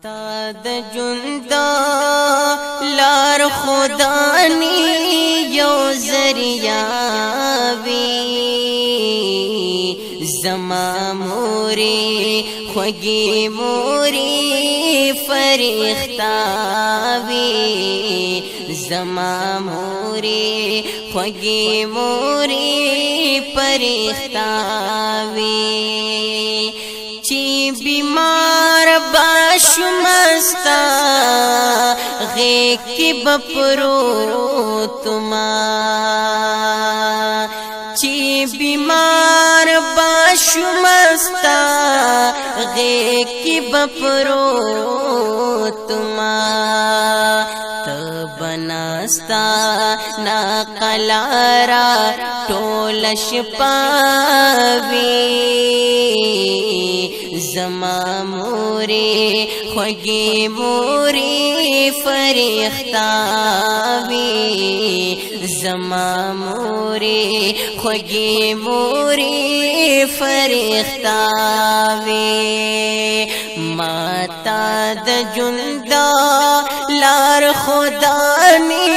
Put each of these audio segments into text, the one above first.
تا د جندا لار خدانی یو ذریعہ وی زما موری خوږی موری فرښتہ وی زما موری خوږی موری فرښتہ وی چی بیمار باشمستا غیق کی بپرو تما چی بیمار باشمستا غیق کی بپرو تما بناستا نا قلارا ټولش پاوی زما موری خوږی موری فرښتہ وی زما موری خوږی موری فرښتہ وی ماتا د جندا لار خدانی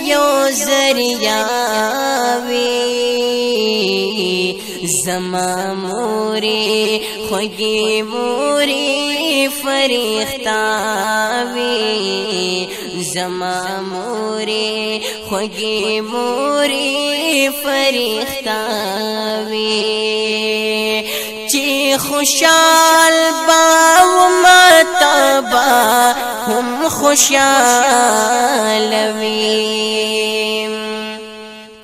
یو ذریعہ وی زما موری خوږی موری فرښتہ وی زما موری خوږی موری فرښتہ وی چی خوشال با متبا هم خوشال وی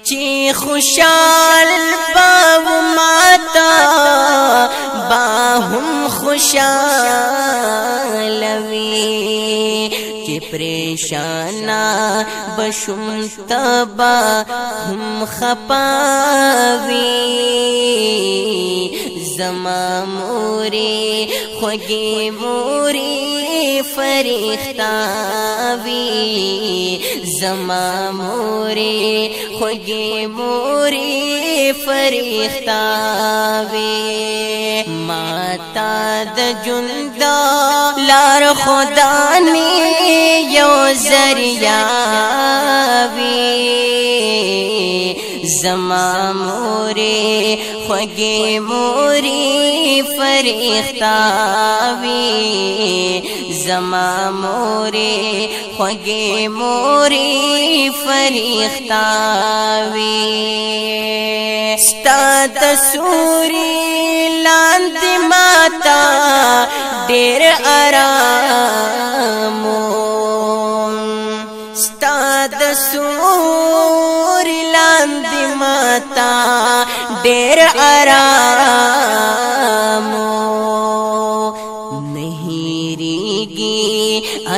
چی خوشال با ماتا با هم خوشال وی چی پریشانا بشم تبا هم خپاوی زما موری خوږی موری فرښتہ وی زما موری خوږی موری فرښتہ وی ماتا د جندا لار خدانی یو ذریعہ وی زما موری خوږی موری فرښتہ وی زما موری خوږی موری فرښتہ وی ستا تصوری لاندې ماتا ډېر آرامو ستا تصوری لاندې ماتا ډېر آرامو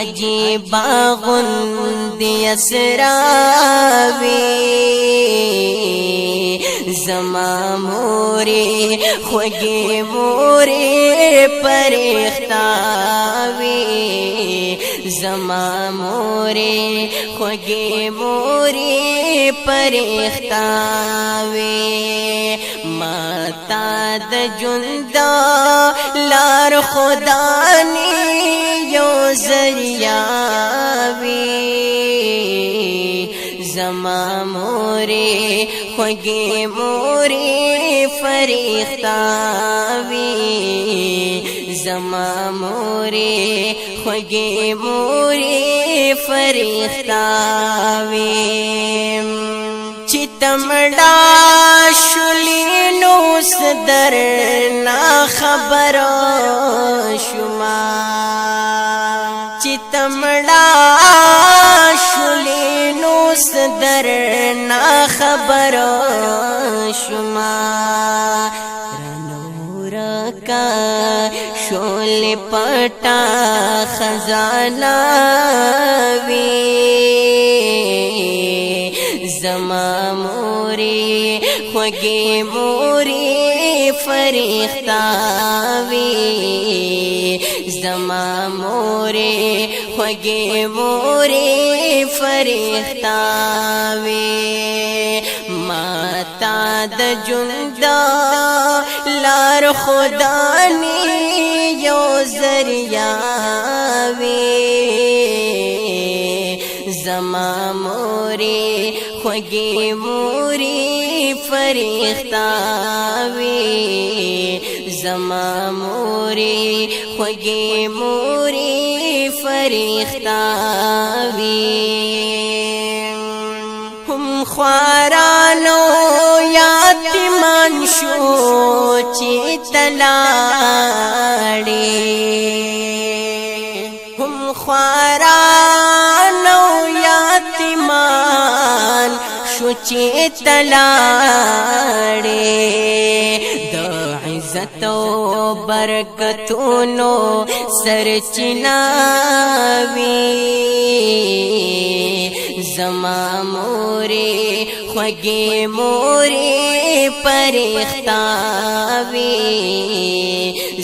عجیب غند اسراوی زما موری خوږی موری فرښتہ وی زما موری خوږی موری فرښتہ وی ماتا د جندا لار خدانی یو ذریعہ وی زما موری خوږی موری فرښتہ وی زما موری خوږی موری فرښتہ وی چې تمړه شولې نو صدر نا خبر شما چې تمړه شولې نو صدر نا خبر شما رنورکا شول پټا خزانہ وی زما موری خوږی موری فرښتہ وی زما موری خوږی موری فرښتہ وی ماتا د جندا لار خدانی یو ذریعہ خوږې مورې فرښتہ وي زما مورې خوږې مورې فرښتہ وي هم خوارانو یتیمان شو چې تلاړې هم خوارانو یتیمان شو چې تلاړې د عزت او برکتونو سرچینه وي زما مورې خوږې مورې فرښتہ وي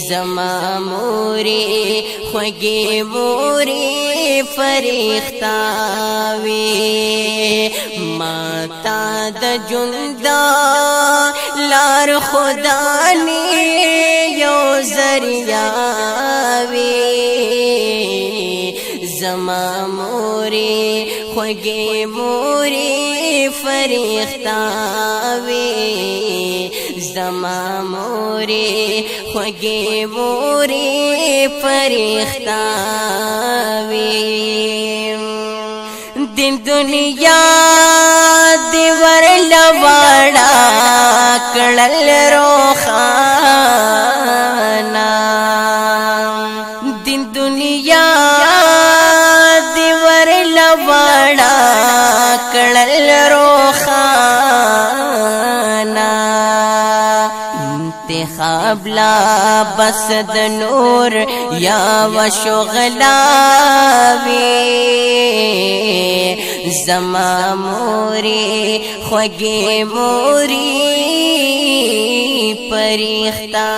زما مورې خوږې مورې فرښتہ وي ماتا د ژوند لار خدا نه یو ذریعہ وي زما مورې خوږې مورې فرښتہ وي زما مورې خوږې مورې فرښتہ وي دین دنیا دی ورلا واړه کړل روخانا دین دنیا دی ورلا واړه کړل روخانا انتخاب لا بس د نور یا وشغلا وی زما مورې خوږې مورې فرښتہ